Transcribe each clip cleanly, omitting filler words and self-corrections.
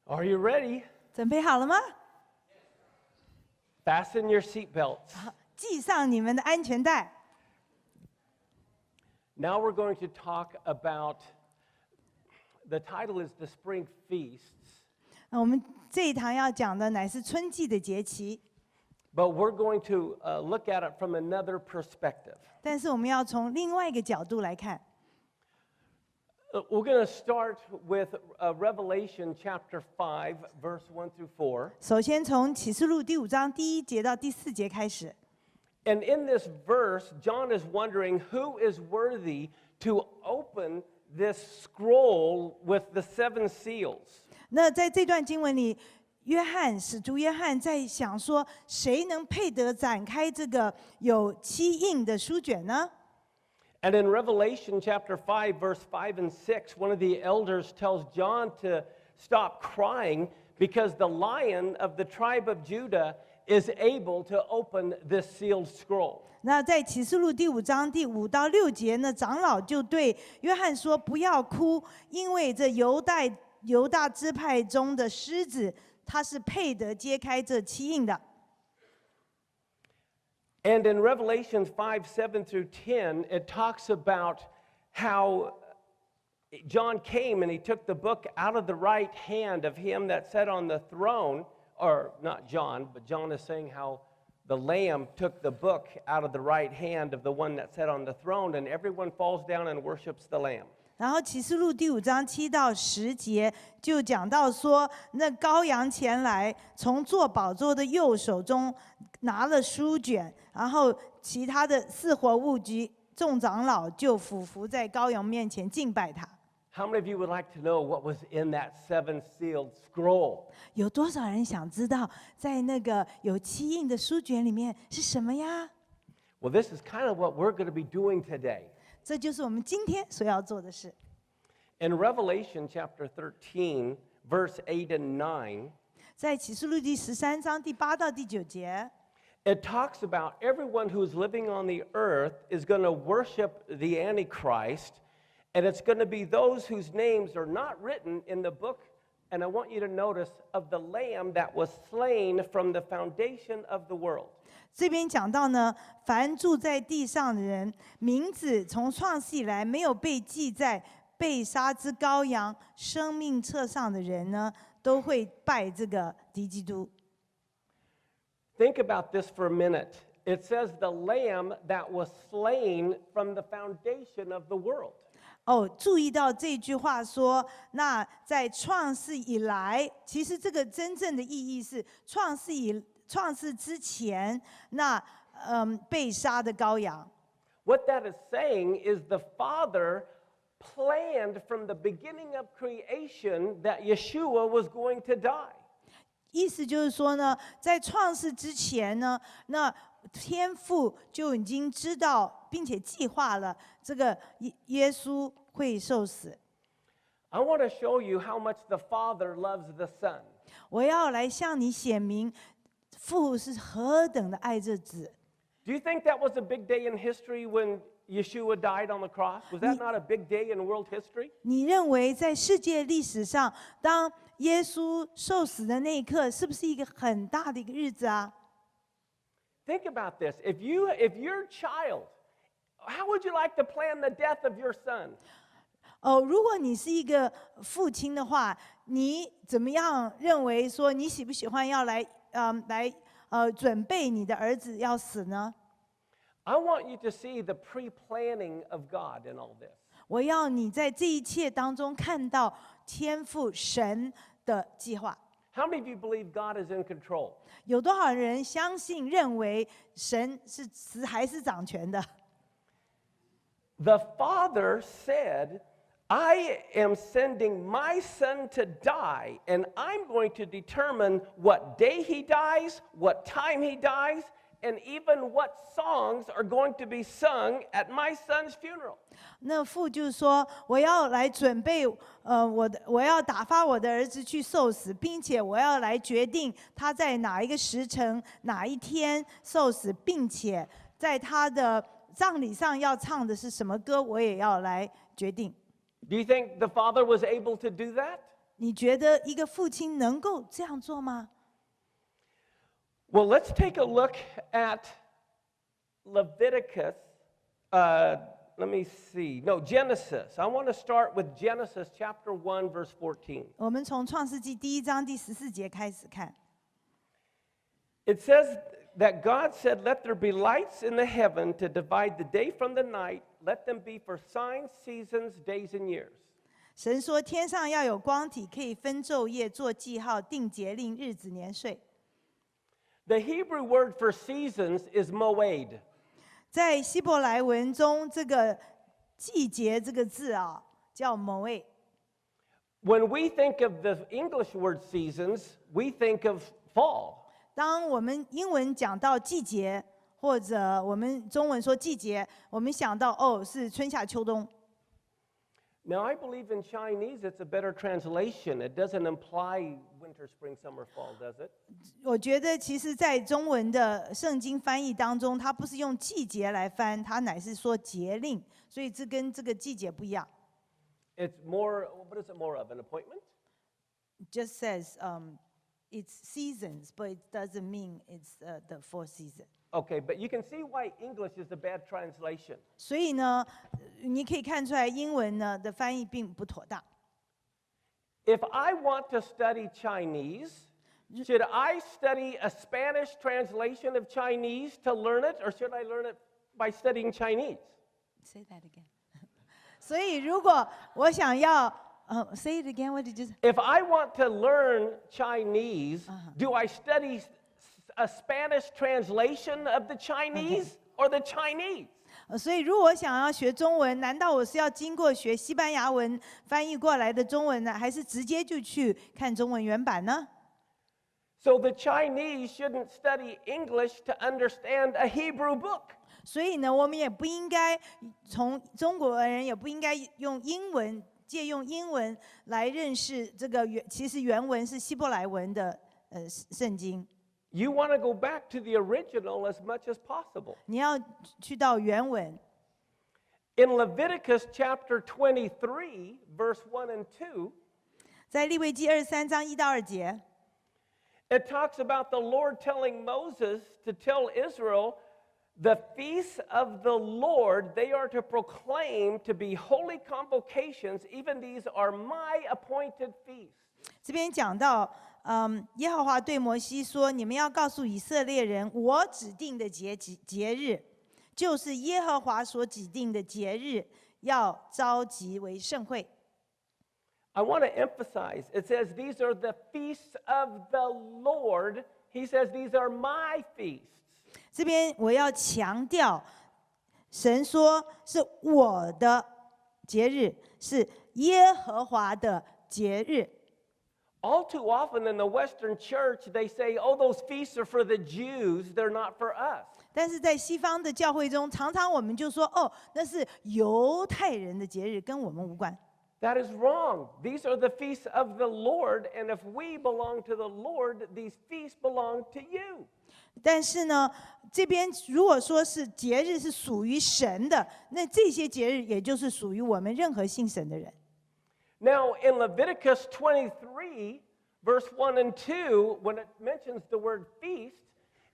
Are you ready? 准备好了吗？ Fasten your seatbelts. 系上你们的安全带。Now we're going to talk about, the title is the Spring Feasts, 我们这一堂要讲的乃是春季的节期， but we're going to look at it from another perspective. 但是我们要从另外一个角度来看。 We're going to start with Revelation chapter 5, verse 1 through 4. 首先从启示录第5章第1节到第4节开始。 And in this verse, John is wondering who is worthy to open this scroll with the 7 seals. 那在这段经文里，使徒约翰在想说，谁能配得展开这个有7印的书卷呢？ And in Revelation chapter 5, verse 5 and 6, one of the elders tells John to stop crying because the Lion of the tribe of Judah is able to open this sealed scroll. 那在启示录第5章第5到6节呢，长老就对约翰说：“不要哭，因为这犹大支派中的狮子，他是配得揭开这7印的。” And in Revelation 5, 7 through 10, it talks about how John came and he took the book out of the right hand of him that sat on the throne, or not John, but John is saying how the Lamb took the book out of the right hand of the one that sat on the throne, and everyone falls down and worships the Lamb. 然后启示录第5章7到10节就讲到说，那羔羊前来，从坐宝座的右手中拿了书卷，然后其他的4活物及众长老就俯伏在羔羊面前敬拜他。 How many of you would like to know what was in that 7 sealed scroll? 有多少人想知道，在那个有7印的书卷里面是什么呀？ Well, this is kind of what we're going to be doing today. 这就是我们今天所要做的事。 In Revelation chapter 13, verse 8 and 9, 在启示录第13章第8到第9节， it talks about everyone who's living on the earth is going to worship the Antichrist, and it's going to be those whose names are not written in the book, and I want you to notice, of the Lamb that was slain from the foundation of the world. 这边讲到呢，凡住在地上的人，名字从创世以来没有被记在被杀之羔羊生命册上的人呢，都会拜这个敌基督。 Think about this for a minute. It says the Lamb that was slain from the foundation of the world. 哦，注意到这句话说，那在创世以来，其实这个真正的意义是创世之前，那被杀的羔羊。 What that is saying is the Father planned from the beginning of creation that Yeshua was going to die. 意思就是说呢，在创世之前呢，那天父就已经知道并且计划了这个耶稣会受死。 I want to show you how much the Father loves the Son. 我要来向你显明，父是何等的爱这子。 Do you think that was a big day in history when Yeshua died on the cross? Was that not a big day in world history? 你认为在世界历史上，当耶稣受死的那一刻，是不是一个很大的一个日子啊？ Think about this. If your child, how would you like to plan the death of your son? 哦，如果你是一个父亲的话，你怎么样认为说你喜不喜欢要来准备你的儿子要死呢？ I want you to see the pre-planning of God in all this. 我要你在这一切当中看到天父神的计划。 How many of you believe God is in control? 有多少人相信认为神还是掌权的？ The Father said, I am sending my son to die, and I'm going to determine what day he dies, what time he dies, and even what songs are going to be sung at my son's funeral. 那父就说：“我要来准备，我要打发我的儿子去受死，并且我要来决定他在哪一个时辰、哪一天受死，并且在他的葬礼上要唱的是什么歌，我也要来决定。” Do you think the Father was able to do that? 你觉得一个父亲能够这样做吗？ Well, let's take a look at Leviticus. Let me see. No, Genesis. I want to start with Genesis chapter 1, verse 14. 我们从创世纪第1章第14节开始看。 It says that God said, "Let there be lights in the heaven to divide the day from the night. Let them be for signs, seasons, days, and years." 神说：“天上要有光体，可以分昼夜，做记号，定节令、日子、年岁。” The Hebrew word for seasons is moed. 在希伯来文中，这个季节这个字啊，叫 moed。 When we think of the English word seasons, we think of fall. 当我们英文讲到季节，或者我们中文说季节，我们想到是春夏秋冬。 Now, I believe in Chinese it's a better translation. It doesn't imply winter, spring, summer, fall, does it? 我觉得其实，在中文的圣经翻译当中，它不是用季节来翻，它乃是说节令，所以这跟这个季节不一样。 It's more, what is it more of, an appointment? It just says it's seasons, but it doesn't mean it's the fourth season. Okay, but you can see why English is a bad translation. 所以呢，你可以看出来英文呢的翻译并不妥当。 If I want to study Chinese, should I study a Spanish translation of Chinese to learn it, or should I learn it by studying Chinese? Say that again. 所以如果我想要say it again, what did you say? If I want to learn Chinese, do I study a Spanish translation of the Chinese or the Chinese? 所以如果我想要学中文，难道我是要经过学西班牙文翻译过来的中文呢，还是直接就去看中文原版呢？ So the Chinese shouldn't study English to understand a Hebrew book. 所以呢，我们也不应该中国人也不应该用英文借用英文来认识这个其实原文是希伯来文的圣经。 You want to go back to the original as much as possible. 你要去到原文。 In Leviticus chapter 23, verse 1 and 2, 在利未记23章1到2节， it talks about the Lord telling Moses to tell Israel the feasts of the Lord they are to proclaim to be holy convocations, even these are my appointed feasts. 这边讲到，耶和华对摩西说：“你们要告诉以色列人，我指定的节日，就是耶和华所指定的节日，要召集为盛会。” I want to emphasize, it says these are the feasts of the Lord. He says these are my feasts. 这边我要强调，神说是我的节日，是耶和华的节日。 All too often in the Western church, they say, oh, those feasts are for the Jews, they're not for us. 但是在西方的教会中，常常我们就说，那是犹太人的节日，跟我们无关。 That is wrong. These are the feasts of the Lord, and if we belong to the Lord, these feasts belong to you. 但是呢，这边如果说是节日是属于神的，那这些节日也就是属于我们任何信神的人。 Now, in Leviticus 23, verse 1 and 2, when it mentions the word feast,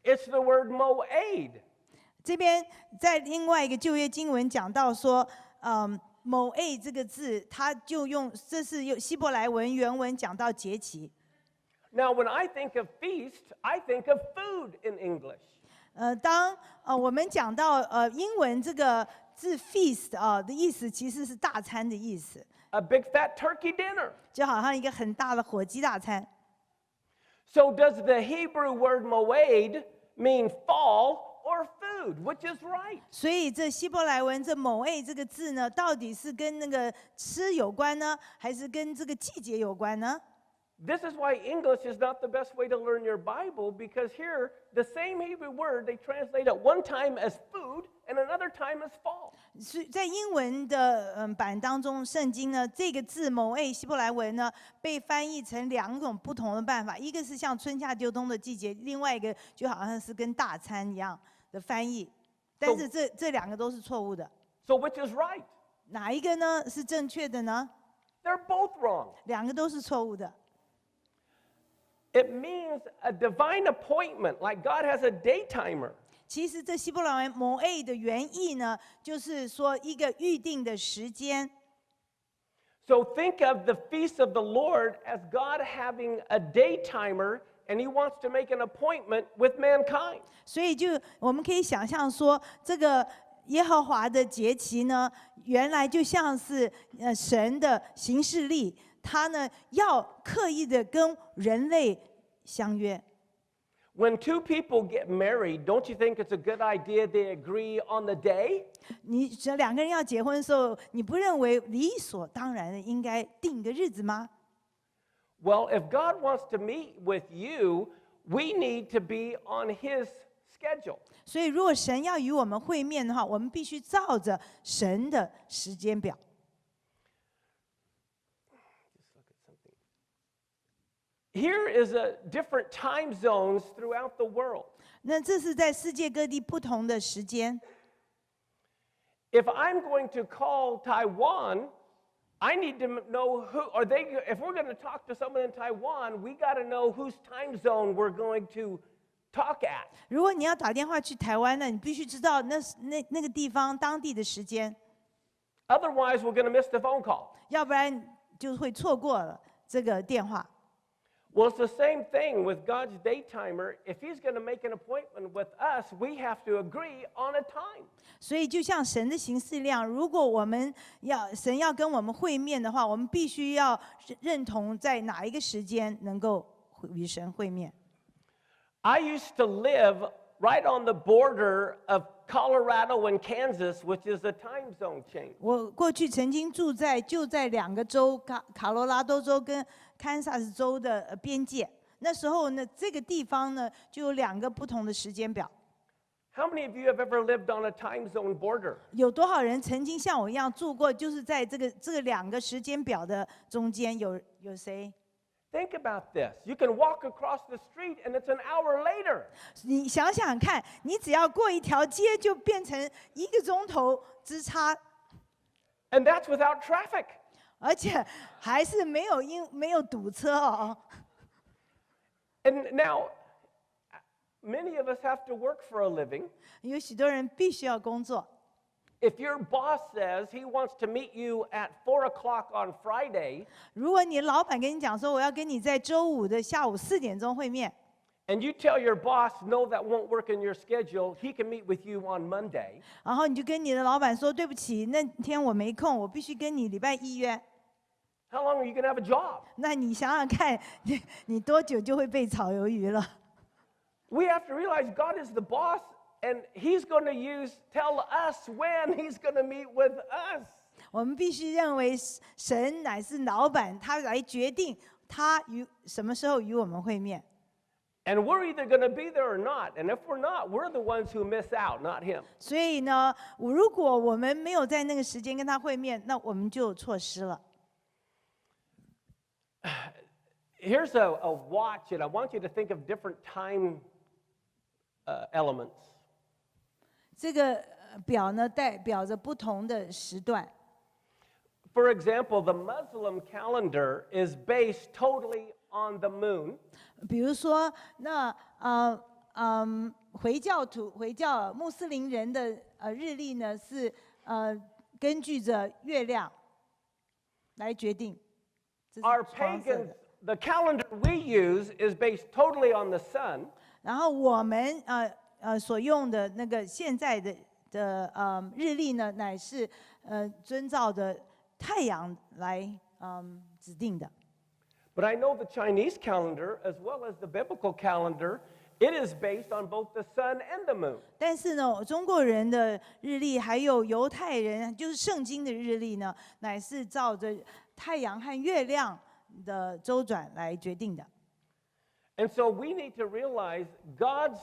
it's the word moed. 这边在另外一个旧约经文讲到说，moed 这个字，它就用这是用希伯来文原文讲到节期。 Now, when I think of feast, I think of food in English. 当我们讲到英文这个字 feast 的意思，其实是大餐的意思。 A big fat turkey dinner. 就好像一个很大的火鸡大餐。 So does the Hebrew word moed mean fall or food? Which is right? 所以这希伯来文这moed这个字呢，到底是跟那个吃有关呢，还是跟这个季节有关呢？ This is why English is not the best way to learn your Bible, because here, the same Hebrew word, they translate at one time as food and another time as fall. 是在英文的版当中，圣经呢这个字moed希伯来文呢被翻译成两种不同的办法，一个是像春夏秋冬的季节，另外一个就好像是跟大餐一样的翻译，但是这两个都是错误的。 So which is right? 哪一个呢是正确的呢？ They're both wrong. 两个都是错误的。It means a divine appointment, like God has a day timer. 其实这希伯来文 moed 的原意呢，就是说一个预定的时间。So think of the feast of the Lord as God having a day timer, and He wants to make an appointment with mankind. 所以我们可以想象说，这个耶和华的节期呢，原来就像是神的行事历，他呢要刻意的跟人类相约。When two people get married, don't you think it's a good idea they agree on the day? 你这两个人要结婚的时候，你不认为理所当然的应该定一个日子吗？ Well, if God wants to meet with you, we need to be on His schedule. 所以，如果神要与我们会面的话，我们必须照着神的时间表。Here is a different time zones throughout the world. 那这是在世界各地不同的时间。If I'm going to call Taiwan, I need to know who, or they, if we're going to talk to someone in Taiwan, we got to know whose time zone we're going to talk at. 如果你要打电话去台湾呢，你必须知道那个地方当地的时间， Otherwise, we're going to miss the phone call. 要不然就会错过了这个电话。Well, it's the same thing with God's day timer. If He's going to make an appointment with us, we have to agree on a time. 所以就像神的行事量，如果我们神要跟我们会面的话，我们必须要认同在哪一个时间能够与神会面。I used to live right on the border of Colorado and Kansas, which is a time zone change. 我过去曾经就在两个州，卡罗拉多州跟堪萨斯州的边界。那时候呢，这个地方呢就有两个不同的时间表。How many of you have ever lived on a time zone border? 有多少人曾经像我一样住过，就是在这个两个时间表的中间？有谁？ Think about this. You can walk across the street and it's an hour later. 你想想看，你只要过一条街，就变成1个钟头之差， And that's without traffic. 而且还是没有堵车哦。 And now, many of us have to work for a living. 有许多人必须要工作。 If your boss says he wants to meet you at 4 o'clock on Friday, 如果你老板跟你讲说，我要跟你在周五的下午4点钟会面， and you tell your boss, no, that won't work in your schedule, he can meet with you on Monday. 然后你就跟你的老板说，对不起，那天我没空，我必须跟你礼拜1约。 How long are you going to have a job? 那你想想看，你多久就会被炒鱿鱼了？ We have to realize God is the boss, and He's going to tell us when He's going to meet with us. 我们必须认为神乃是老板，他来决定他什么时候与我们会面。 And we're either going to be there or not. And if we're not, we're the ones who miss out, not Him. 所以呢，如果我们没有在那个时间跟他会面，那我们就错失了。 Here's a watch, and I want you to think of different time elements. 这个表呢，代表着不同的时段。 For example, the Muslim calendar is based totally on the moon. 比如说，那回教穆斯林人的日历呢，是根据着月亮来决定。 Our pagans, the calendar we use is based totally on the sun. 然后我们所用的那个现在的日历呢，乃是遵照着太阳来指定的。 But I know the Chinese calendar, as well as the biblical calendar, it is based on both the sun and the moon. 但是呢，中国人的日历还有犹太人，就是圣经的日历呢，乃是照着太阳和月亮的周转来决定的。 And so we need to realize God's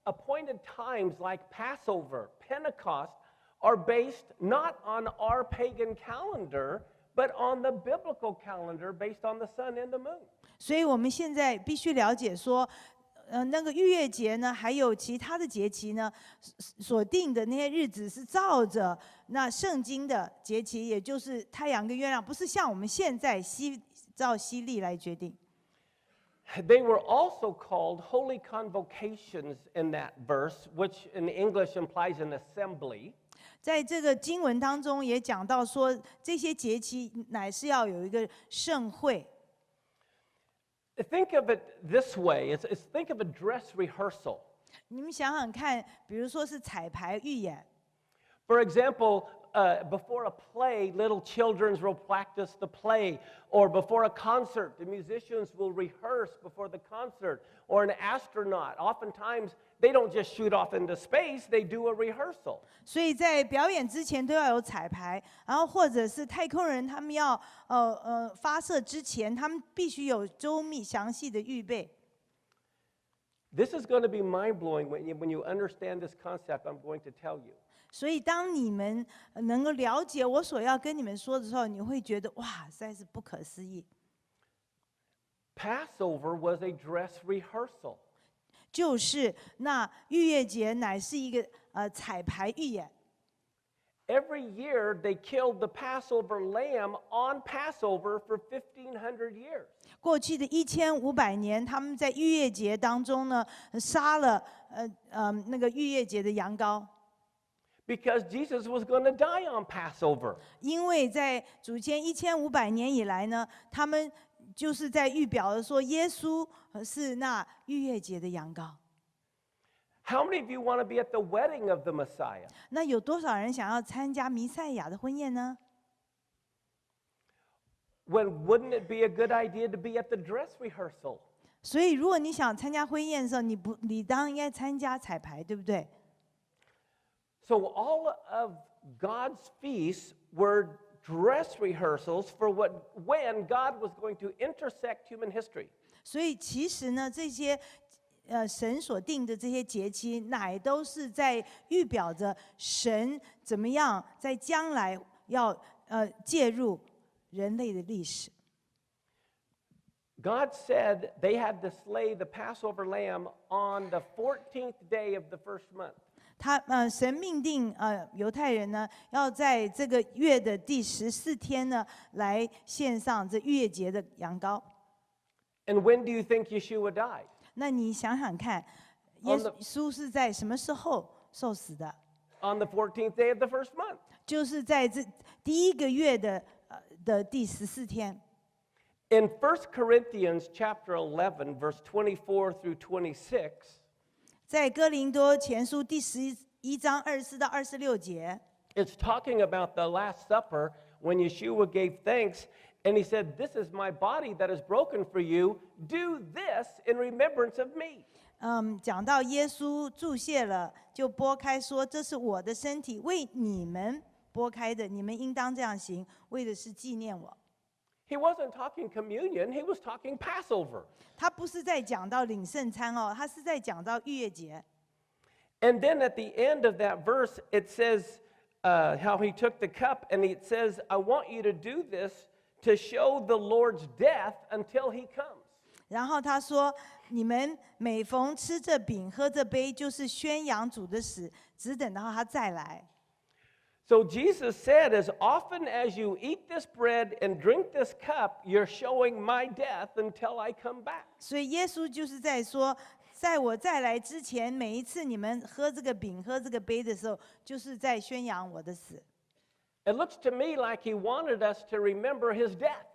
appointed times like Passover, Pentecost, are based not on our pagan calendar, but on the biblical calendar based on the sun and the moon. 所以我们现在必须了解说，那个逾越节呢，还有其他的节期呢，所定的那些日子是照着那圣经的节期，也就是太阳跟月亮，不是像我们现在照西历来决定。They were also called holy convocations in that verse, which in English implies an assembly. 在这个经文当中也讲到说，这些节期乃是要有一个盛会。Think of it this way. Think of a dress rehearsal. 你们想想看，比如说是彩排预演。For example, before a play, little children will practice the play. Or before a concert, the musicians will rehearse before the concert. Or an astronaut, oftentimes they don't just shoot off into space, they do a rehearsal. 所以在表演之前都要有彩排，然后或者是太空人他们要发射之前，他们必须有周密详细的预备。This is going to be mind-blowing when you understand this concept I'm going to tell you. 所以当你们能够了解我所要跟你们说的时候，你会觉得哇，实在是不可思议。Passover was a dress rehearsal. 就是那逾越节乃是一个彩排预演。Every year they killed the Passover lamb on Passover for 1500 years. 过去的1500年，他们在逾越节当中呢，杀了那个逾越节的羊羔。Because Jesus was going to die on Passover. 因为在主前1500年以来呢，他们就是在预表的说，耶稣是那逾越节的羊羔。How many of you want to be at the wedding of the Messiah? 那有多少人想要参加弥赛亚的婚宴呢？ Wouldn't it be a good idea to be at the dress rehearsal? 所以，如果你想参加婚宴的时候，你当然应该参加彩排，对不对？ So all of God's feasts were dress rehearsals for when God was going to intersect human history. 所以其实呢，这些神所定的这些节期，乃都是在预表着神怎么样在将来要介入人类的历史。God said they had to slay the Passover lamb on the 14th day of the first month. 神命定犹太人呢，要在这个月的第14天呢，来献上这逾越节的羊羔。And when do you think Yeshua died? 那你想想看，耶稣是在什么时候受死的？ On the 14th day of the first month. 就是在这第一个月的第14天。In 1 Corinthians chapter 11, verse 24 through 26, 在哥林多前书第11章24到26节， it's talking about the Last Supper when Yeshua gave thanks, and he said, "This is my body that is broken for you. Do this in remembrance of me." 讲到耶稣祝谢了，就拨开说：“这是我的身体，为你们拨开的，你们应当这样行，为的是纪念我。” He wasn't talking communion, he was talking Passover. 他不是在讲到领圣餐哦，他是在讲到逾越节。 And then at the end of that verse, it says how he took the cup, and it says, "I want you to do this to show the Lord's death until he comes." 然后他说：“你们每逢吃这饼、喝这杯，就是宣扬主的死，只等到他再来。” So Jesus said, "As often as you eat this bread and drink this cup, you're showing my death until I come back." 所以耶稣就是在说，在我再来之前，每一次你们喝这个饼、喝这个杯的时候，就是在宣扬我的死。 It looks to me like he wanted us to remember his death.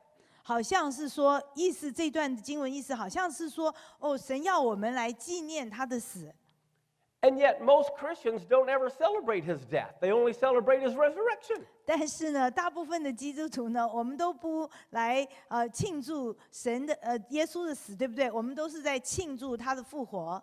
好像是说，意思这段经文意思好像是说，哦，神要我们来纪念他的死。 And yet most Christians don't ever celebrate his death. They only celebrate his resurrection. 但是呢，大部分的基督徒呢，我们都不来庆祝神的耶稣的死，对不对？我们都是在庆祝他的复活。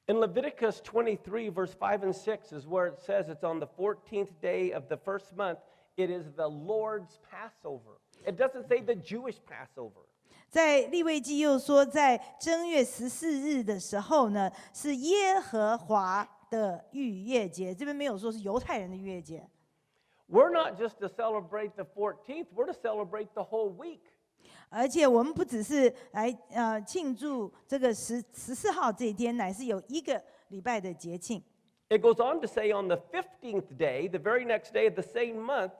In Leviticus 23, verse 5 and 6 is where it says it's on the 14th day of the first month. It is the Lord's Passover. It doesn't say the Jewish Passover. 在利未记又说，在正月14日的时候呢，是耶和华的逾越节。这边没有说是犹太人的逾越节。 We're not just to celebrate the 14th, we're to celebrate the whole week. 而且我们不只是来庆祝这个14号这一天，乃是有1个礼拜的节庆。It goes on to say on the 15th day, the very next day of the same month,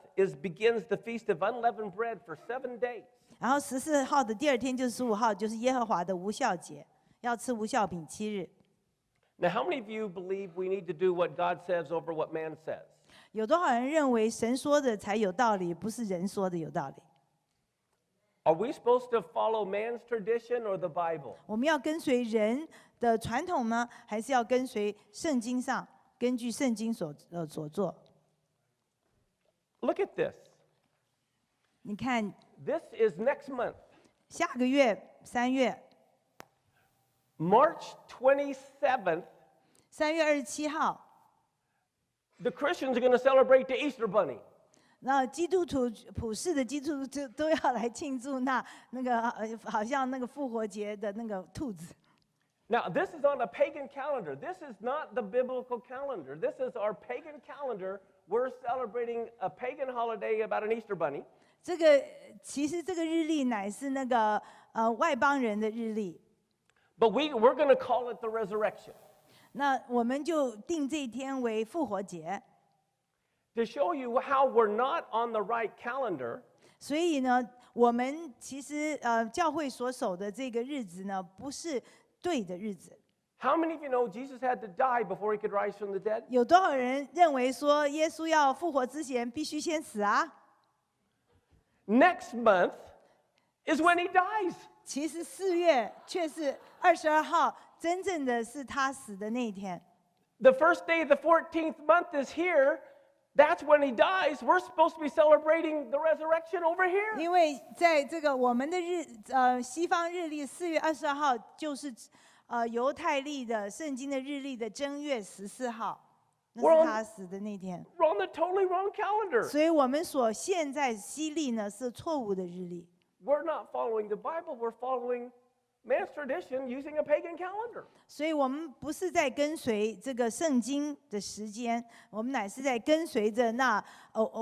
begins the Feast of Unleavened Bread for 7 days. 然后14号的第2天就是15号，就是耶和华的无酵节，要吃无酵饼7日。Now, how many of you believe we need to do what God says over what man says? 有多少人认为神说的才有道理，不是人说的有道理？ Are we supposed to follow man's tradition or the Bible? 我们要跟随人的传统呢，还是要跟随圣经上，根据圣经所做？ Look at this. 你看， This is next month, 下个月3月 March 27th. ，3月27号， The Christians are going to celebrate the Easter Bunny. 那基督徒普世的基督徒都要来庆祝那个好像那个复活节的那个兔子。 Now, this is on a pagan calendar. This is not the biblical calendar. This is our pagan calendar. We're celebrating a pagan holiday about an Easter bunny. 其实这个日历乃是那个外邦人的日历。 But we're going to call it the resurrection. 那我们就定这一天为复活节。 To show you how we're not on the right calendar, 所以呢，我们其实教会所守的这个日子呢，不是对的日子。 how many of you know Jesus had to die before he could rise from the dead? 有多少人认为说耶稣要复活之前必须先死啊？ Next month is when he dies. 其实4月却是22号，真正的是他死的那一天。 The first day of the 14th month is here. That's when he dies. We're supposed to be celebrating the resurrection over here. 因为在这个我们的西方日历4月22号，就是犹太历的圣经的日历的正月14号，那是他死的那天。 We're on the totally wrong calendar. 所以我们所现在西历呢是错误的日历。 We're not following the Bible. We're following man's tradition using a pagan calendar. 所以我们不是在跟随这个圣经的时间，我们乃是在跟随着那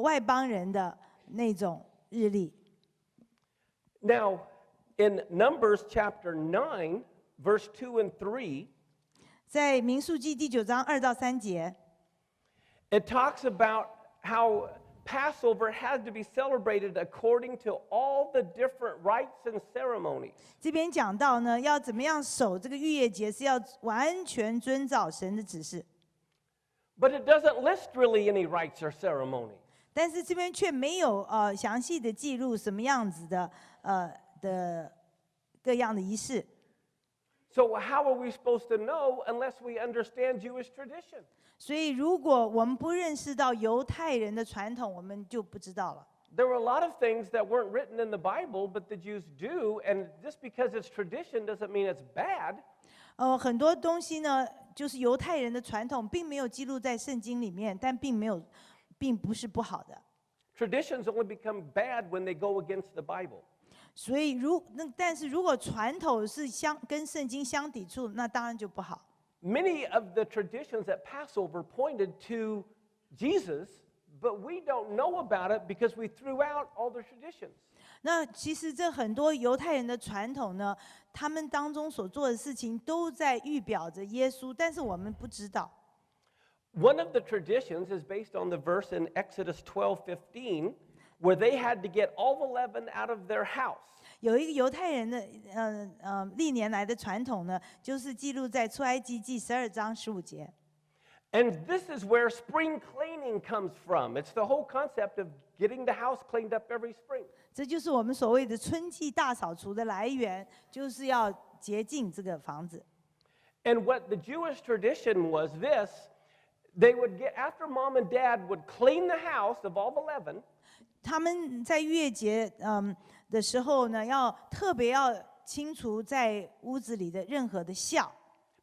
外邦人的那种日历。 Now, in Numbers chapter 9, verse 2 and 3, 在民数记第9章2到3节， it talks about how Passover had to be celebrated according to all the different rites and ceremonies. 这边讲到呢，要怎么样守这个逾越节，是要完全遵照神的指示。 But it doesn't list really any rites or ceremonies. 但是这边却没有详细的记录什么样子的各样的仪式。 So how are we supposed to know unless we understand Jewish tradition? 所以如果我们不认识到犹太人的传统，我们就不知道了。 There were a lot of things that weren't written in the Bible, but the Jews do, and just because it's tradition doesn't mean it's bad. 很多东西呢，就是犹太人的传统，并没有记录在圣经里面，但并不是不好的。 Traditions only become bad when they go against the Bible. 所以但是如果传统是跟圣经相抵触，那当然就不好。 Many of the traditions at Passover pointed to Jesus, but we don't know about it because we threw out all the traditions. 那其实这很多犹太人的传统呢，他们当中所做的事情都在预表着耶稣，但是我们不知道。 One of the traditions is based on the verse in Exodus 12:15, where they had to get all the leaven out of their house. 有一个犹太人的历年来的传统呢，就是记录在出埃及记12章15节。 And this is where spring cleaning comes from. It's the whole concept of getting the house cleaned up every spring. 这就是我们所谓的春季大扫除的来源，就是要洁净这个房子。 And what the Jewish tradition was this, they would get, after mom and dad would clean the house of all the leaven, 他们在逾越节的时候呢，特别要清除在屋子里的任何的酵，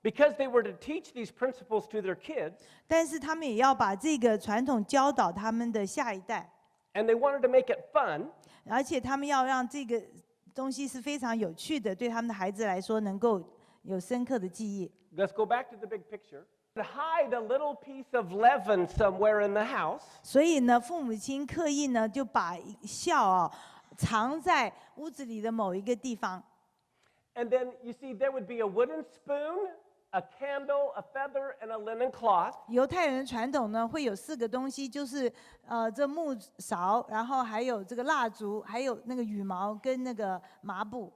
because they were to teach these principles to their kids, 但是他们也要把这个传统教导他们的下一代， and they wanted to make it fun. 而且他们要让这个东西是非常有趣的，对他们的孩子来说能够有深刻的记忆。 Let's go back to the big picture. Hide a little piece of leaven somewhere in the house. 所以呢，父母亲刻意呢就把酵藏在屋子里的某一个地方。And then you see there would be a wooden spoon, a candle, a feather, and a linen cloth. 犹太人的传统呢，会有4个东西，就是这木勺，然后还有这个蜡烛，还有那个羽毛跟那个麻布。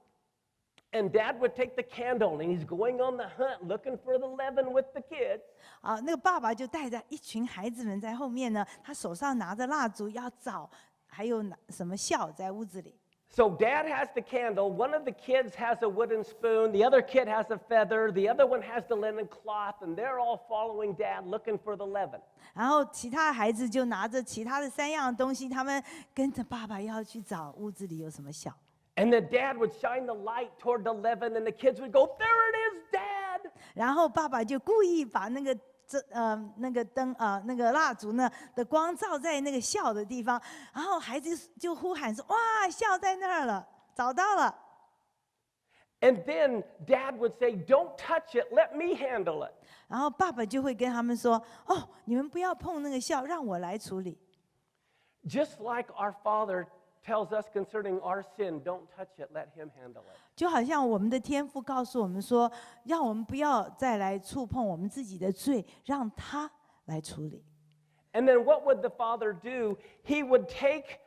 And Dad would take the candle, and he's going on the hunt looking for the leaven with the kids. 那个爸爸就带着一群孩子们在后面呢，他手上拿着蜡烛要找，还有什么酵在屋子里。So Dad has the candle, one of the kids has a wooden spoon, the other kid has a feather, the other one has the linen cloth, and they're all following Dad looking for the leaven. 然后其他的孩子就拿着其他的3样东西，他们跟着爸爸要去找屋子里有什么酵。And then Dad would shine the light toward the leaven, and the kids would go, "There it is, Dad!" 然后爸爸就故意把那个那个灯那个蜡烛呢的光照在那个酵的地方，然后孩子就呼喊说：“哇，酵在那儿了，找到了。” And then Dad would say, "Don't touch it, let me handle it." 然后爸爸就会跟他们说：“哦，你们不要碰那个酵，让我来处理。” Just like our Father tells us concerning our sin, don't touch it, let Him handle it. 就好像我们的天父告诉我们说，让我们不要再来触碰我们自己的罪，让他来处理。And then what would the Father do? He would take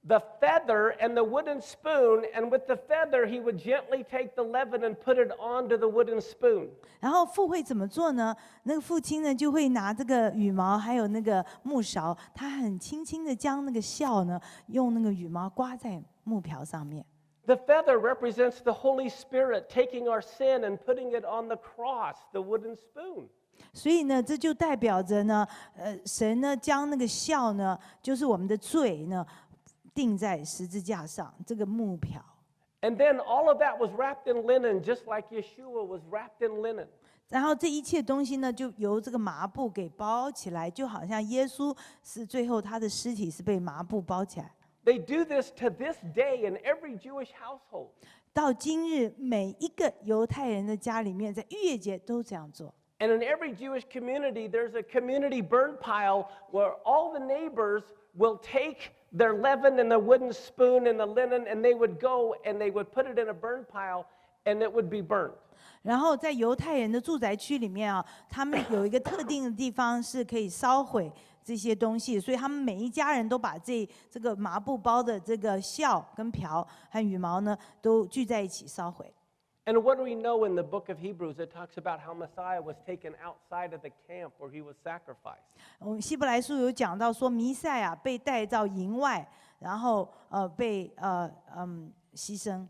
the feather and the wooden spoon, and with the feather, he would gently take the leaven and put it onto the wooden spoon. 然后父会怎么做呢？那个父亲呢，就会拿这个羽毛还有那个木勺，他很轻轻的将那个酵呢，用那个羽毛刮在木瓢上面。The feather represents the Holy Spirit taking our sin and putting it on the cross, the wooden spoon. 所以呢，这就代表着呢，神呢将那个酵呢，就是我们的罪呢，钉在十字架上这个木瓢。And then all of that was wrapped in linen, just like Yeshua was wrapped in linen. 然后这一切东西呢，就由这个麻布给包起来，就好像耶稣是最后他的尸体是被麻布包起来。They do this to this day in every Jewish household. 到今日，每一个犹太人的家里面，在逾越节都这样做。And in every Jewish community, there's a community burn pile where all the neighbors will take their leaven and the wooden spoon and the linen, and they would go and they would put it in a burn pile, and it would be burned. 然后在犹太人的住宅区里面啊，他们有一个特定的地方是可以烧毁这些东西，所以他们每一家人都把这个麻布包的这个酵跟瓢和羽毛呢，都聚在一起烧毁。And what do we know in the book of Hebrews? It talks about how Messiah was taken outside of the camp where he was sacrificed. 我们希伯来书有讲到说，弥赛亚被带到营外，然后被牺牲。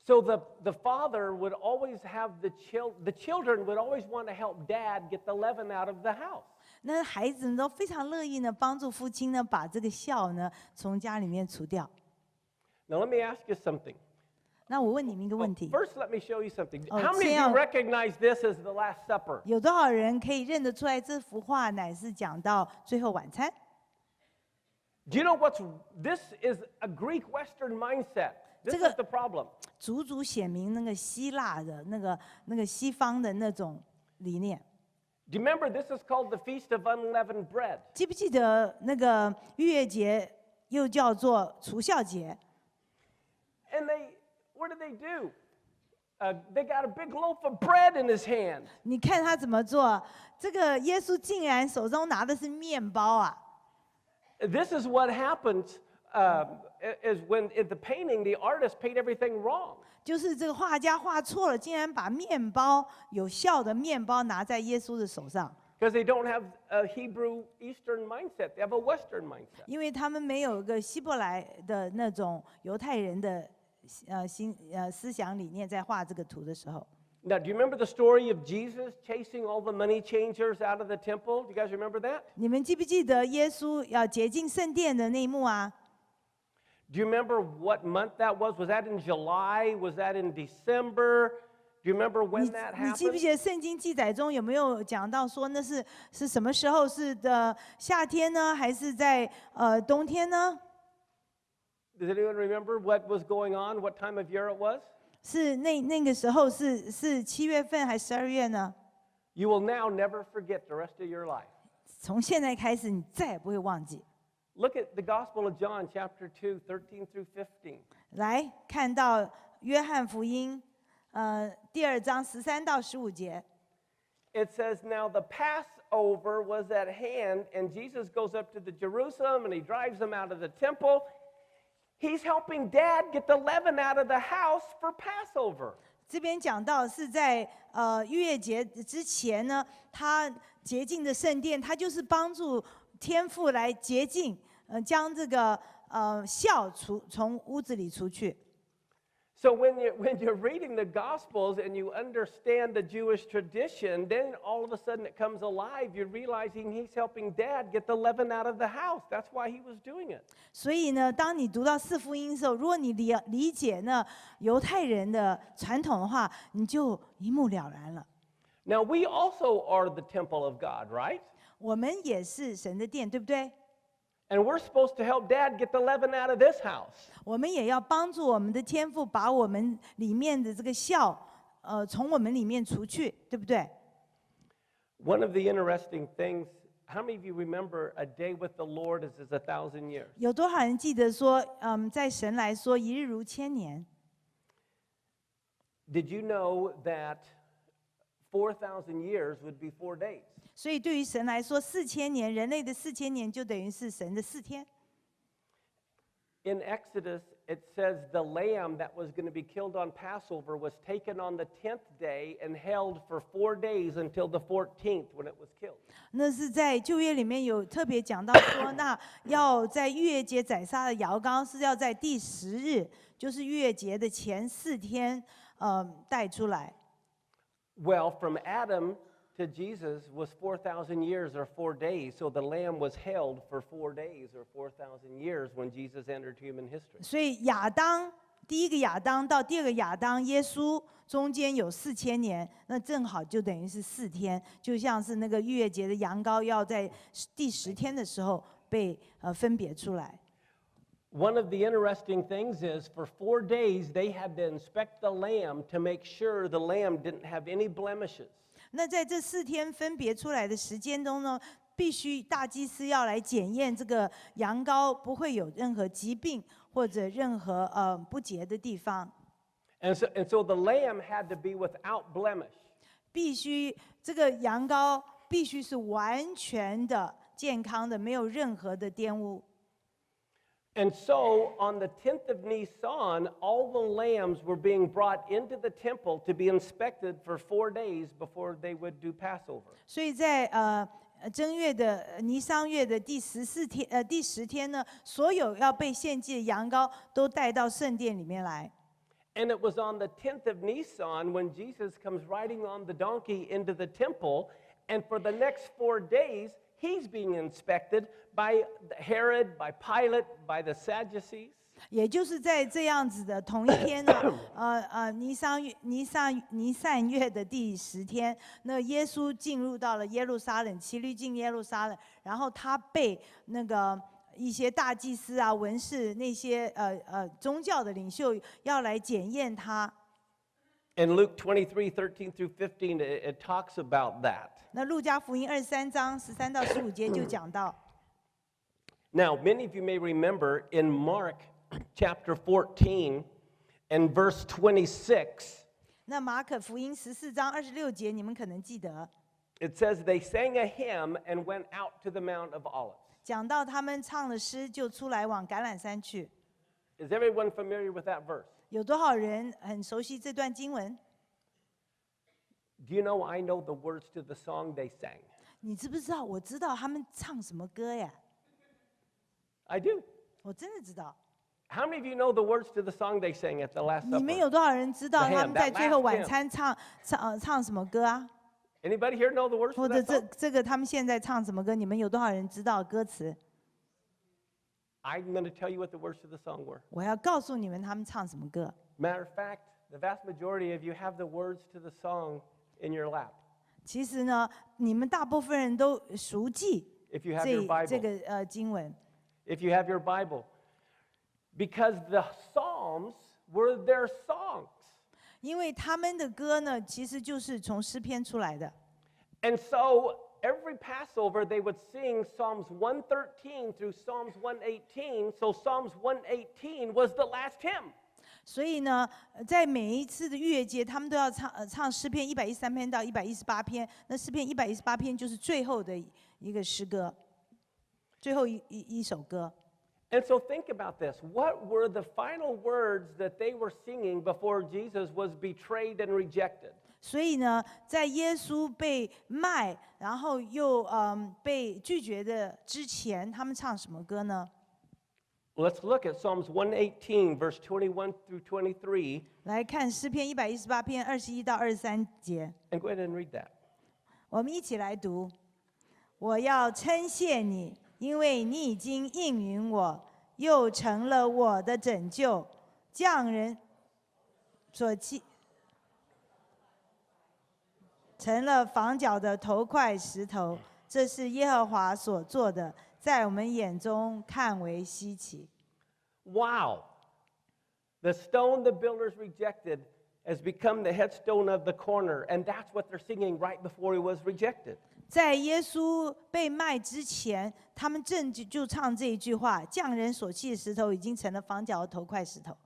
So the father would always have the children would always want to help dad get the leaven out of the house. 那孩子们都非常乐意呢，帮助父亲呢把这个酵呢从家里面除掉。 Now let me ask you something. 那我问你们一个问题： First, let me show you something. Oh, How many of 先要- you recognize this as the Last Supper? 有多少人可以认得出来这幅画乃是讲到最后晚餐？ Do you know this is a Greek Western mindset. This is the problem. 足足显明那个希腊的那个西方的那种理念。 Do you remember this is called the Feast of Unleavened Bread? 记不记得那个逾越节又叫做除酵节？ And what did they do? They got a big loaf of bread in his hand. 你看他怎么做？这个耶稣竟然手中拿的是面包啊！ This is what happens is when in the painting the artist paint everything wrong. 就是这个画家画错了，竟然把面包有酵的面包拿在耶稣的手上。 Because they don't have a Hebrew Eastern mindset. They have a Western mindset. 因为他们没有一个希伯来的那种犹太人的思想理念，在画这个图的时候。 Now, do you remember the story of Jesus chasing all the money changers out of the temple? Do you guys remember that? 你们记不记得耶稣要洁净圣殿的那一幕啊？ Do you remember what month that was? Was that in July? Was that in December? Do you remember when that 你记不 happened? 记得圣经记载中有没有讲到说那是什么时候？是的夏天呢，还是在冬天呢？ Does anyone remember what was going on? What time of year it was? 是那个时候是7月份还是12月呢？ You will now never forget the rest of your life. 从现在开始，你再也不会忘记。Look at the Gospel of John, chapter 2, 13 through 15. 来看到约翰福音，第2章13到15节。It says, Now the Passover was at hand, and Jesus goes up to the Jerusalem, and he drives them out of the temple. He's helping Dad get the leaven out of the house for Passover. 这边讲到是在逾越节之前呢，他洁净的圣殿，他就是帮助天父来洁净，将这个酵从屋子里除去。So when you're reading the Gospels and you understand the Jewish tradition, then all of a sudden it comes alive. You're realizing he's helping Dad get the leaven out of the house. That's why he was doing it. 所以呢，当你读到四福音的时候，如果你理解呢犹太人的传统的话，你就一目了然了。Now we also are the temple of God, right? 我们也是神的殿，对不对？ And we're supposed to help Dad get the leaven out of this house. 我们也要帮助我们的天父把我们里面的这个酵，从我们里面除去，对不对？ One of the interesting things, how many of you remember a day with the Lord is 1,000 years? 有多少人记得说，在神来说，一日如千年？ Did you know that 4,000 years would be 4 days? 所以对于神来说，4000年，人类的4000年就等于是神的4天。 In Exodus, it says the lamb that was going to be killed on Passover was taken on the 10th day and held for 4 days until the 14th when it was killed. 那是在旧约里面有特别讲到说，那要在逾越节宰杀的羊羔是要在第10日，就是逾越节的前4天，带出来。 Well, from Adam to Jesus was 4,000 years or 4 days. So the lamb was held for 4 days or 4,000 years when Jesus entered human history. 所以亚当第一个亚当到第二个亚当，耶稣中间有4000年，那正好就等于是4天，就像是那个逾越节的羊羔要在第10天的时候被分别出来。 One of the interesting things is for 4 days they had to inspect the lamb to make sure the lamb didn't have any blemishes. 那在这4天分别出来的时间中呢，必须大祭司要来检验这个羊羔不会有任何疾病或者任何不洁的地方。 And so the lamb had to be without blemish. 必须这个羊羔必须是完全的健康的，没有任何的玷污。 And so on the 10th of Nisan, all the lambs were being brought into the temple to be inspected for 4 days before they would do Passover. 所以在正月的尼桑月的第10天呢，所有要被献祭的羊羔都带到圣殿里面来。 And it was on the 10th of Nisan when Jesus comes riding on the donkey into the temple, and for the next 4 days, he's being inspected by Herod, by Pilate, by the Sadducees. 也就是在这样子的同一天呢，尼散月的第10天，那耶稣进入到了耶路撒冷，骑驴进耶路撒冷，然后他被那个一些大祭司啊、文士那些宗教的领袖要来检验他。 In Luke 23:13 through 15, it talks about that. 那路加福音23章13到15节就讲到。 Now, many of you may remember in Mark chapter 14 and verse 26, 那马可福音14章26节，你们可能记得， it says they sang a hymn and went out to the Mount of Olives. 讲到他们唱了诗，就出来往橄榄山去。 Is everyone familiar with that verse? 有多少人很熟悉这段经文？ Do you know I know the words to the song they sang? 你知不知道？我知道他们唱什么歌呀？ I do. 我真的知道。 How many of you know the words to the song they sang at the Last 你们 Supper? 有多少人知道 The hymn, 他们在 that 最后 last 晚 hymn. 餐唱什么歌啊？ Anybody here know the words to 或者 that song? 这个他们现在唱什么歌？你们有多少人知道歌词？ I'm going to tell you what the words to the song were. 我要告诉你们他们唱什么歌。 Matter of fact, the vast majority of you have the words to the song in your lap. 其实呢，你们大部分人都熟记 If you have your 这 Bible. 个经文。 If you have your Bible. Because the Psalms were their songs. 因为他们的歌呢，其实就是从诗篇出来的。 And so every Passover, they would sing Psalms 113 through Psalms 118. So Psalms 118 was the last hymn. 所以呢，在每一次的逾越节，他们都要唱诗篇113篇到118篇。那诗篇118篇就是最后的一个诗歌，最后一首歌。And so think about this. What were the final words that they were singing before Jesus was betrayed and rejected? 所以呢，在耶稣被卖，然后又被拒绝的之前，他们唱什么歌呢？ Let's look at Psalms 118, verse 21 through 23. 来看诗篇118篇21到23节。 And go ahead and read that. 我们一起来读。我要称谢你，因为你已经应允我，又成了我的拯救，匠人所砌，成了房角的头块石头。这是耶和华所做的，在我们眼中看为稀奇。 Wow. The stone the builders rejected has become the headstone of the corner, and that's what they're singing right before he was rejected. 在耶稣被卖之前，他们正就唱这一句话：匠人所砌的石头已经成了房角的头块石头。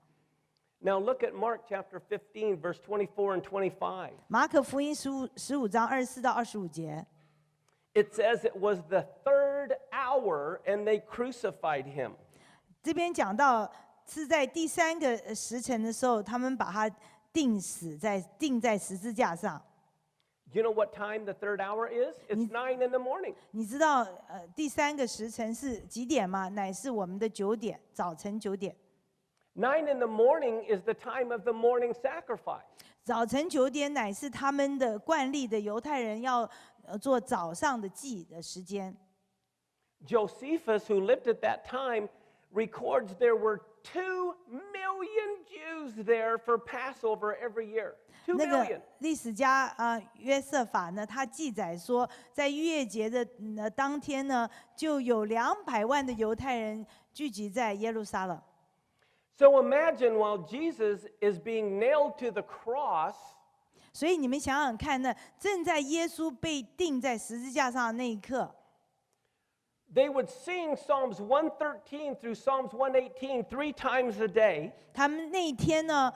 Now look at Mark chapter 15, verse 24 and 25. 马可福音15章24到25节。 It says it was the third hour and they crucified him. 这边讲到是在第3个时辰的时候，他们把他钉在十字架上。 You know what time the third hour is? It's 9 in the morning. 你知道第3个时辰是几点吗？乃是我们的9点，早晨9点。 9 in the morning is the time of the morning sacrifice. 早晨9点乃是他们的惯例的犹太人要做早上的祭的时间。 Josephus, who lived at that time, records there were 2 million Jews there for Passover every year. 2那 million. 个历史家约瑟法呢，他记载说，在逾越节的当天呢，就有200万的犹太人聚集在耶路撒冷。 So imagine while Jesus is being nailed to the cross, 所以你们想想看呢，正在耶稣被钉在十字架上的那一刻， they would sing Psalms 113 through Psalms 118 3 times a day. 他们那一天呢，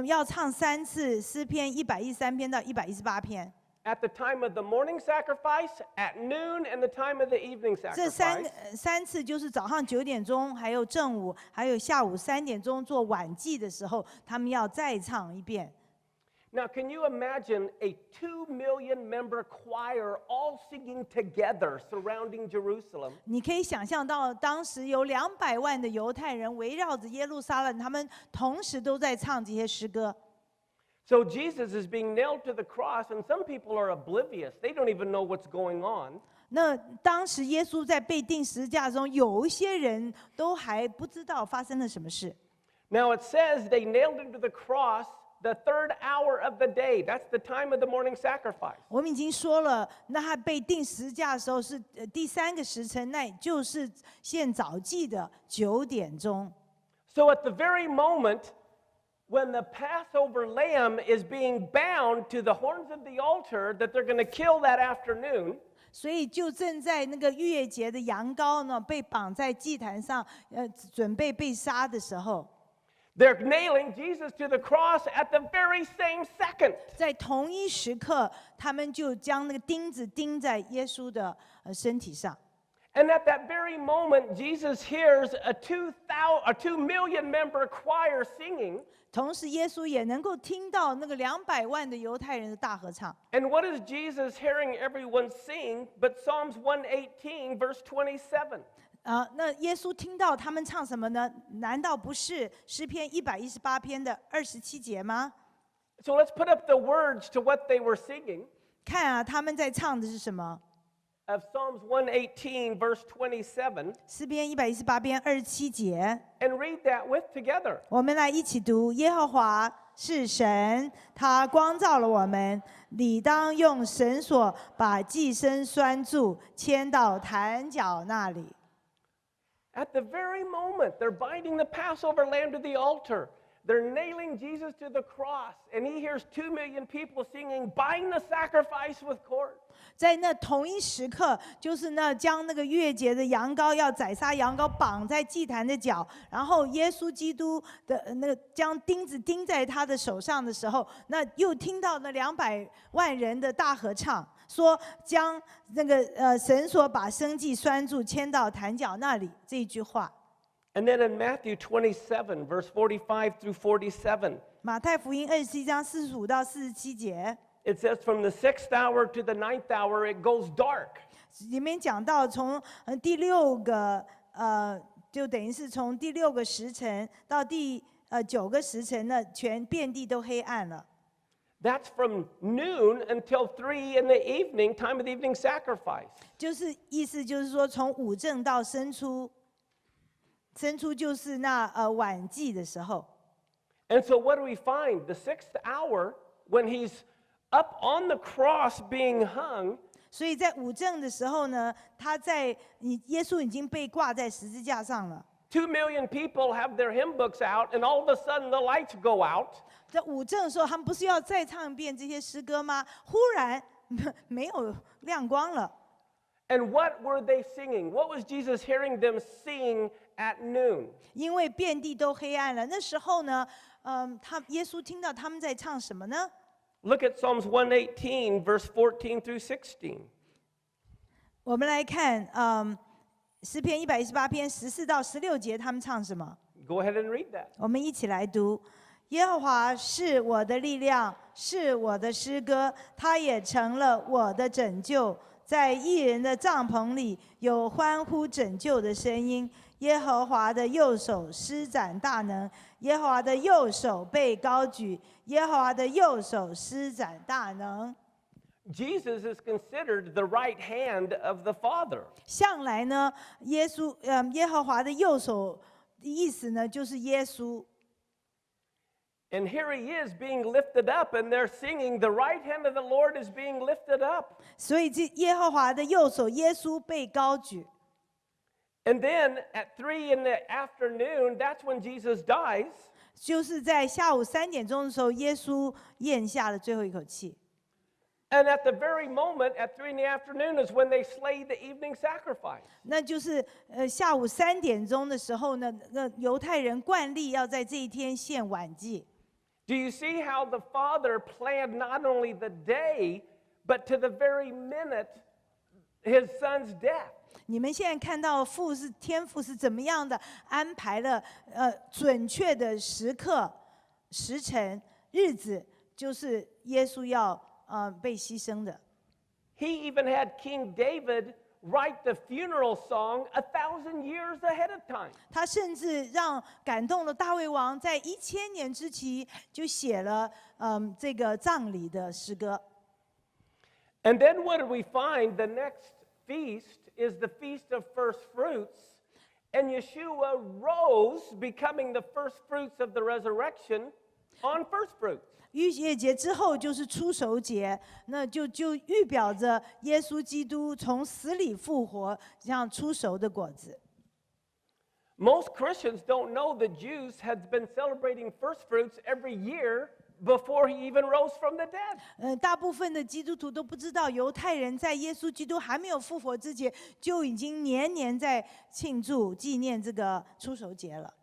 要唱3次诗篇113篇到118篇。 At the time of the morning sacrifice, at noon, and the time of the evening 这 sacrifice. 三次就是早上9点钟，还有正午，还有下午3点钟做晚祭的时候，他们要再唱一遍。 Now, can you imagine a 2 million member choir all singing together surrounding Jerusalem? 你可以想象到，当时有200万的犹太人围绕着耶路撒冷，他们同时都在唱这些诗歌。 So Jesus is being nailed to the cross, and some people are oblivious. They don't even know what's going on. 那当时耶稣在被钉十字架中，有一些人都还不知道发生了什么事。 Now it says they nailed him to the cross the third hour of the day. That's the time of the morning sacrifice. 我们已经说了，那他被钉十字架的时候是第3个时辰，那就是献早祭的9点钟。 So at the very moment when the Passover lamb is being bound to the horns of the altar that they're going to kill that afternoon, 所以就正在那个逾越节的羊羔呢被绑在祭坛上，准备被杀的时候， they're nailing Jesus to the cross at the very same second. 在同一时刻，他们就将那个钉子钉在耶稣的身体上。 And at that very moment, Jesus hears a 2 million member choir singing. 同时，耶稣也能够听到那个200万的犹太人的大合唱。 And what is Jesus hearing everyone sing but Psalms 118, verse 27? 那耶稣听到他们唱什么呢？难道不是诗篇118篇的27节吗？ So let's put up the words to what they were singing. 看啊，他们在唱的是什么？ Of Psalms 118, verse 27, 诗篇118篇27节。 and read that with together. 我们来一起读：耶和华是神，他光照了我们，理当用绳索把祭牲拴住，牵到坛角那里。 At the very moment they're binding the Passover lamb to the altar, they're nailing Jesus to the cross, and he hears 2 million people singing, "Bind the sacrifice with cords." 在那同一时刻，就是将那个逾越节的羊羔要宰杀羊羔绑在祭坛的脚，然后耶稣基督的将钉子钉在他的手上的时候，那又听到那200万人的大合唱，说将那个绳索把生计拴住，牵到坛脚那里这一句话。And then in Matthew 27, verse 45 through 47, 马太福音27章45到47节。it says, "From the 6th hour to the 9th hour, it goes dark." 里面讲到从第6个就等于是从第6个时辰到第9个时辰呢，全遍地都黑暗了。That's from noon until 3 in the evening, time of the evening sacrifice. 就是意思就是说，从午正到申初，申初就是那晚祭的时候。And so what do we find? The 6th hour, when he's up on the cross being hung, 所以在午正的时候呢，耶稣已经被挂在十字架上了。2 million people have their hymn books out, and all of a sudden the lights go out. 在午正的时候，他们不是要再唱一遍这些诗歌吗？忽然没有亮光了。And what were they singing? What was Jesus hearing them sing at noon? 因为遍地都黑暗了。那时候呢，耶稣听到他们在唱什么呢？ Look at Psalms 118, verse 14 through 16. 我们来看，诗篇118篇14到16节，他们唱什么？ Go ahead and read that. 我们一起来读。耶和华是我的力量，是我的诗歌，他也成了我的拯救。在义人的帐篷里有欢呼拯救的声音。耶和华的右手施展大能，耶和华的右手被高举，耶和华的右手施展大能。Jesus is considered the right hand of the Father. 向来呢，耶和华的右手的意思呢，就是耶稣。And here he is being lifted up, and they're singing, "The right hand of the Lord is being lifted up." 所以这耶和华的右手，耶稣被高举。And then at 3 in the afternoon, that's when Jesus dies. 就是在下午3点钟的时候，耶稣咽下了最后一口气。And at the very moment, at 3 in the afternoon, is when they slay the evening sacrifice. 那就是下午3点钟的时候呢，那犹太人惯例要在这一天献晚祭。Do you see how the Father planned not only the day, but to the very minute his son's death? 你们现在看到天父是怎么样的安排了准确的时刻、时辰、日子，就是耶稣要被牺牲的。He even had King David write the funeral song 1,000 years ahead of time. 他甚至感动了大卫王，在1000年之前就写了这个葬礼的诗歌。And then what do we find? The next feast is the Feast of First Fruits, and Yeshua rose, becoming the first fruits of the resurrection on first fruits. 逾越节之后就是初熟节，那就预表着耶稣基督从死里复活，像初熟的果子。Most Christians don't know the Jews had been celebrating first fruits every year before he even rose from the dead. 大部分的基督徒都不知道，犹太人在耶稣基督还没有复活之前，就已经年年在庆祝纪念这个初熟节了。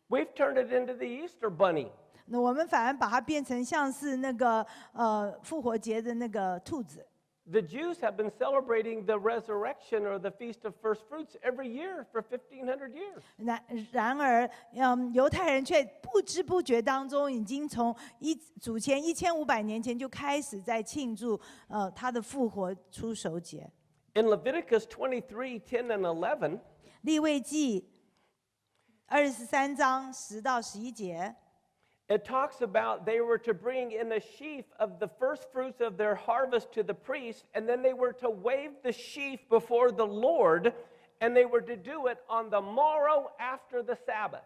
We've turned it into the Easter bunny. 那我们反而把它变成像是那个复活节的那个兔子。The Jews have been celebrating the resurrection or the Feast of First Fruits every year for 1,500 years. 然而，犹太人却不知不觉当中，已经从主前1500年前就开始在庆祝他的复活初熟节。In Leviticus 23, 10 and 11, 利未记23章10到11节。it talks about they were to bring in a sheaf of the first fruits of their harvest to the priest, and then they were to wave the sheaf before the Lord, and they were to do it on the morrow after the Sabbath.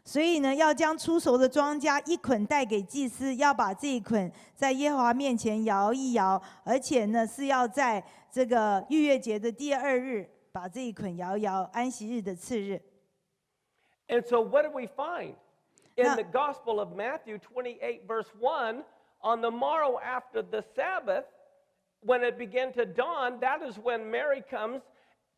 所以呢，要将初熟的庄稼一捆带给祭司，要把这一捆在耶和华面前摇一摇，而且呢是要在这个逾越节的第2日把这一捆摇一摇，安息日的次日。And so what do we find? In the Gospel of Matthew 28, verse 1, on the morrow after the Sabbath, when it began to dawn, that is when Mary comes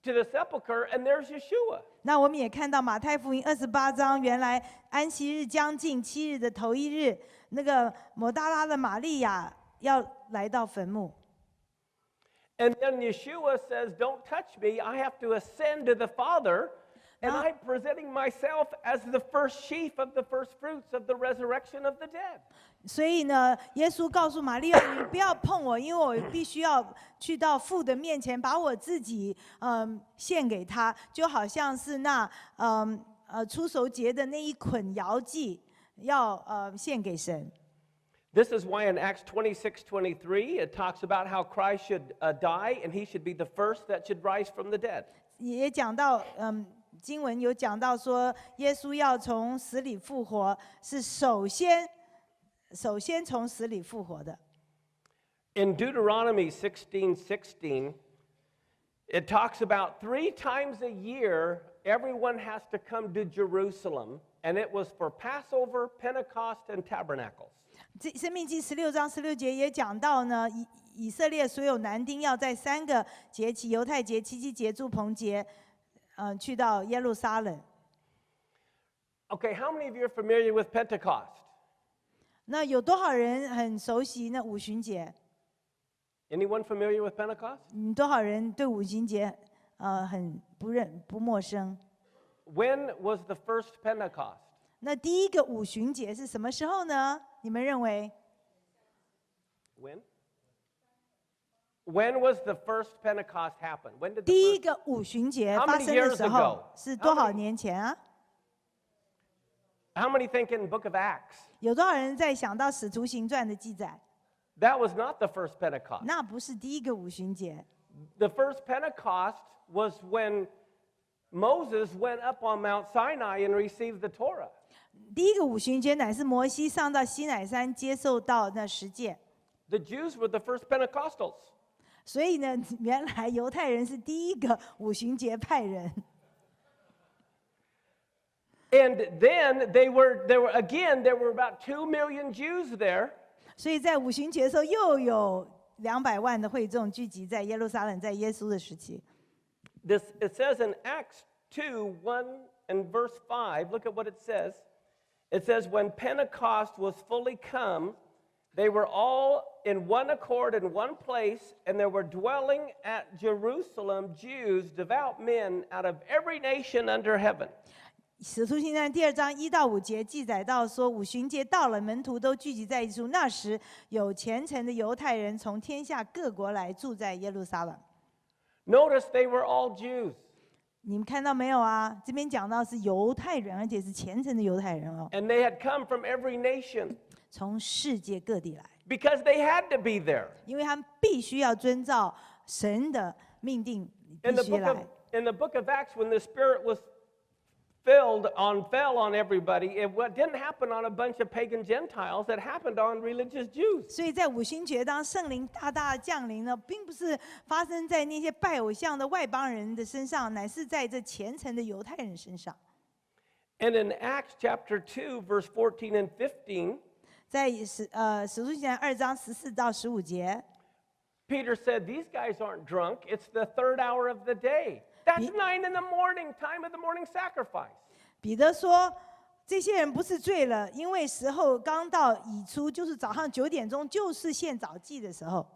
to the sepulcher, and there's Yeshua. 那我们也看到马太福音28章，原来安息日将近7日的头一日，那个抹大拉的玛利亚要来到坟墓。And then Yeshua says, "Don't touch me. I have to ascend to the Father, and I'm presenting myself as the first sheaf of the first fruits of the resurrection of the dead." 所以呢，耶稣告诉玛利亚：“你不要碰我，因为我必须要去到父的面前，把我自己献给他，就好像是那出手节的那一捆摇祭，要献给神。” This is why in Acts 26:23 it talks about how Christ should die and he should be the first that should rise from the dead. 也讲到经文有讲到说，耶稣要从死里复活，是首先从死里复活的。In Deuteronomy 16:16, it talks about 3 times a year everyone has to come to Jerusalem, and it was for Passover, Pentecost, and Tabernacles. 申命记16章16节也讲到呢，以色列所有男丁要在3个节期，犹太节、七节、住棚节，去到耶路撒冷。Okay, how many of you are familiar with Pentecost? 那有多少人很熟悉那五旬节？ Anyone familiar with Pentecost? 多少人对五旬节很不陌生？ When was the first Pentecost? 那第一个五旬节是什么时候呢？你们认为？ When was the first Pentecost happen? When did the 第一 first? 个五旬节 How 发 many 生的 years 时候 ago? 是多少年前啊？ How many think in Book of Acts? 有多少人在想到《使徒行传》的记载？ That was not the first Pentecost. 那不是第一个五旬节。 The first Pentecost was when Moses went up on Mount Sinai and received the Torah. 第一个五旬节乃是摩西上到西乃山接受到那十诫， The Jews were the first Pentecostals. 所以呢，原来犹太人是第一个五旬节派人。 And then there were about 2 million Jews there. 所以在五旬节的时候，又有200万的会众聚集在耶路撒冷，在耶稣的时期。 It says in Acts 2:1 and verse 5, look at what it says. It says, when Pentecost was fully come, they were all in one accord in one place, and there were dwelling at Jerusalem Jews, devout men out of every nation under heaven. 使徒行传2章1到5节记载到说，五旬节到了，门徒都聚集在一处。那时有虔诚的犹太人从天下各国来住在耶路撒冷。 Notice they were all Jews. 你们看到没有啊？这边讲到是犹太人，而且是虔诚的犹太人哦， And they had come from every nation 从世界各地来， because they had to be there. 因为他们必须要遵照神的命定，必 In the 须 book 来 of。in the book of Acts, when the Spirit fell on everybody, it didn't happen on a bunch of pagan Gentiles. It happened on religious Jews. 所以在五旬节，当圣灵大大的降临呢，并不是发生在那些拜偶像的外邦人的身上，乃是在这虔诚的犹太人身上。 And in Acts chapter 2, verse 14 and 15, 在使徒行传2章14到15节， Peter said, these guys aren't drunk. It's the 3rd hour of the day. That's 9 in the morning, time of the morning sacrifice. 彼得说：“这些人不是醉了，因为时候刚到已出，就是早上9点钟，就是献早祭的时候。”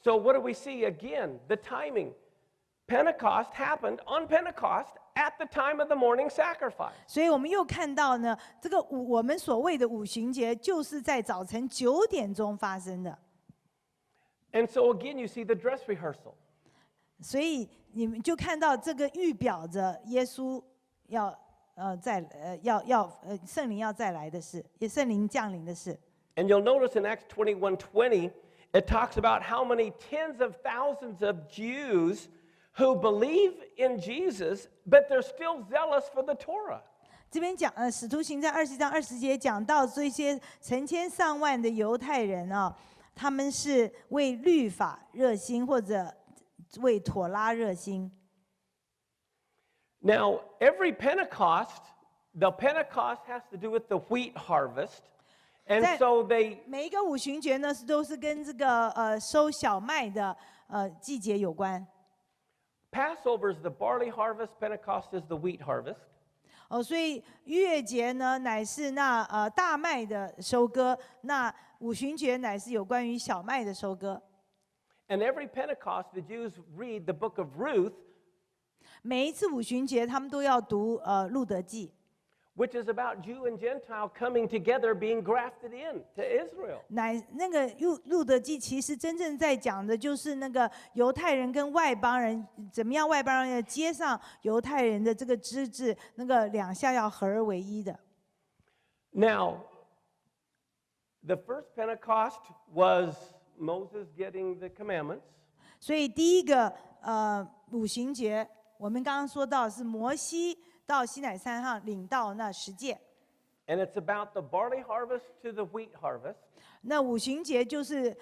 So what do we see again? The timing. Pentecost happened on Pentecost at the time of the morning sacrifice. 所以我们又看到呢，这个我们所谓的五旬节，就是在早晨9点钟发生的。 And so again, you see the dress rehearsal. 所以你们就看到这个预表着耶稣要圣灵要再来的事，也圣灵降临的事。 And you'll notice in Acts 21:20, it talks about how many tens of thousands of Jews who believe in Jesus, but they're still zealous for the Torah. 这边讲使徒行传20章20节讲到这些成千上万的犹太人啊，他们是为律法热心，或者为妥拉热心。 Now, every Pentecost The Pentecost has to do with the wheat harvest. And 在 so they 每一个五旬节呢，都是跟这个收小麦的季节有关。 Passover is the barley harvest, Pentecost is the wheat harvest. 所以逾越节呢，乃是那大麦的收割；那五旬节乃是有关于小麦的收割。 And every Pentecost, the Jews read the book of Ruth, 每一次五旬节，他们都要读路德记， which is about Jew and Gentile coming together, being grafted in to Israel. 那个路德记其实真正在讲的就是那个犹太人跟外邦人怎么样，外邦人要接上犹太人的这个资质，那个两下要合而为一的。 Now, the first Pentecost was Moses getting the commandments. 所以第一个五旬节，我们刚刚说到是摩西到西乃山上领到那10诫。 And it's about the barley harvest to the wheat harvest. 那五旬节就是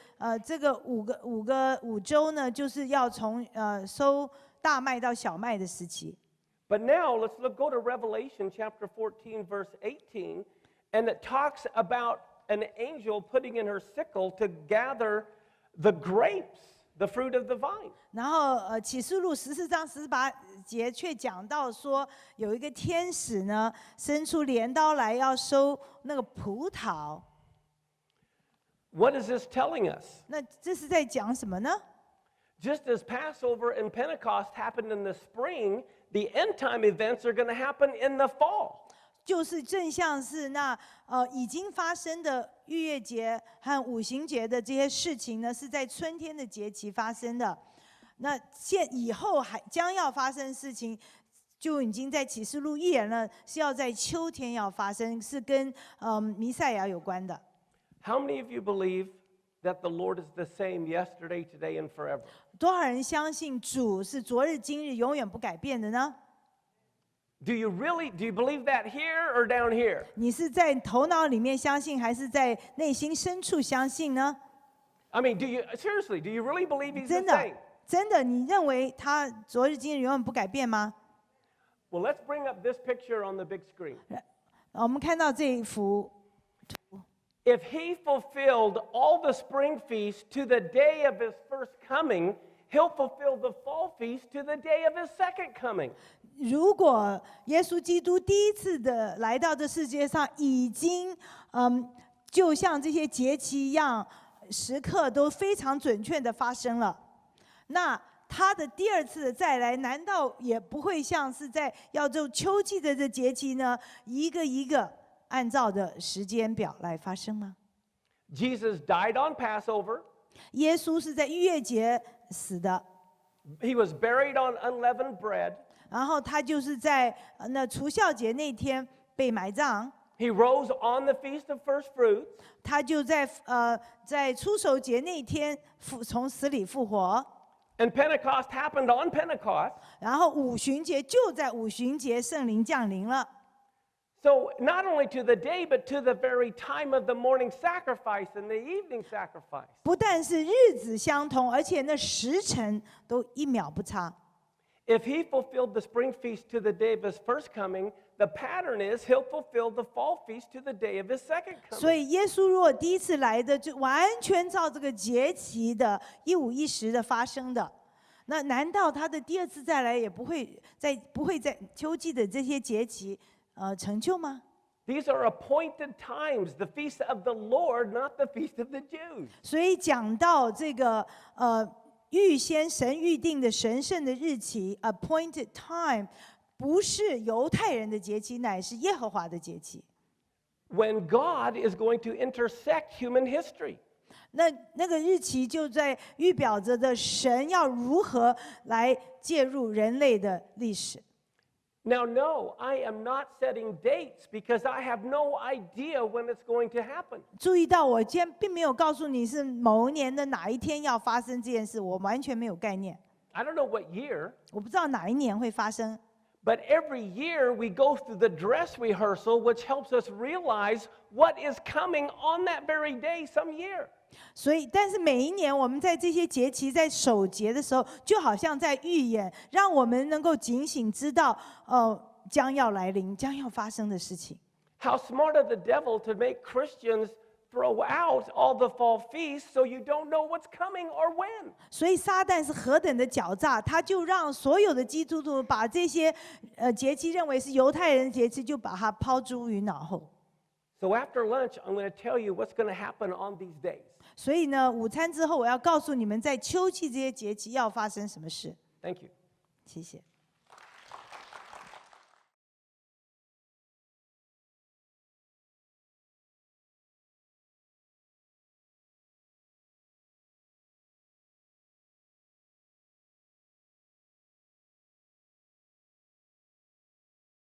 这个五周呢，就是要从收大麦到小麦的时期。 But now let's go to Revelation chapter 14, verse 18, and it talks about an angel putting in her sickle to gather the grapes, the fruit of the vine. 然后启示录14章18节却讲到说，有一个天使呢，伸出镰刀来要收那个葡萄。 What is this telling us? 那这是在讲什么呢？ Just as Passover and Pentecost happened in the spring, the end time events are going to happen in the fall. 就是正像是那已经发生的逾越节和五旬节的这些事情呢，是在春天的节期发生的。那以后还将要发生的事情，就已经在启示录预言了，是要在秋天要发生，是跟弥赛亚有关的。 How many of you believe that the Lord is the same yesterday, today, and forever? 多少人相信主是昨日今日永远不改变的呢？ Do you believe that here or down here? 你是在头脑里面相信，还是在内心深处相信呢？ I mean, do you really believe he's the 真的 same? 真的，你认为他昨日今日永远不改变吗？ Well, let's bring up this picture on the big screen. 我们看到这一幅， If he fulfilled all the spring feasts to the day of his first coming, he'll fulfill the fall feast to the day of his second coming. 如果耶稣基督第一次的来到这世界上，已经就像这些节期一样，时刻都非常准确的发生了，那他的第二次的再来，难道也不会像是在要就秋季的这节期呢，一个一个按照的时间表来发生吗？ Jesus died on Passover. 耶稣是在逾越节死的， He was buried on unleavened bread. 然后他就是在那除酵节那天被埋葬。 He rose on the Feast of First Fruits. 他就在初守节那天从死里复活， And Pentecost happened on Pentecost. 然后五旬节就在五旬节圣灵降临了。 So not only to the day, but to the very time of the morning sacrifice and the evening sacrifice. 不但是日子相同，而且那时辰都一秒不差。 If he fulfilled the spring feast to the day of his first coming, the pattern is he'll fulfill the fall feast to the day of his second 所 coming. 以耶稣如果第一次来的，就完全照这个节期的一五一十的发生的。那难道他的第二次再来也不会在秋季的这些节期成就吗？ These are appointed times, the feast of the Lord, not the feast of the Jews. 所以讲到这个预先神预定的神圣的日期 （appointed time）， 不是犹太人的节期，乃是耶和华的节期。 When God is going to intersect human history. 那个日期就在预表着的神要如何来介入人类的历史。 Now, no, I am not setting dates because I have no idea when it's going to happen. 注意到，我今天并没有告诉你是某一年的哪一天要发生这件事，我完全没有概念。 I don't know what year, 我不知道哪一年会发生。 but every year we go through the dress rehearsal, which helps us realize what is coming on that very day some year. 所以，但是每一年我们在这些节期在守节的时候，就好像在预演，让我们能够警醒知道，将要来临、将要发生的事情。 How smart of the devil to make Christians throw out all the fall feasts so you don't know what's coming or when. 所以撒旦是何等的狡诈，他就让所有的基督徒把这些节期认为是犹太人的节期，就把它抛诸于脑后。 So after lunch, I'm going to tell you what's going to happen on these days. 所以呢，午餐之后我要告诉你们，在秋季这些节期要发生什么事。 Thank you. 谢谢。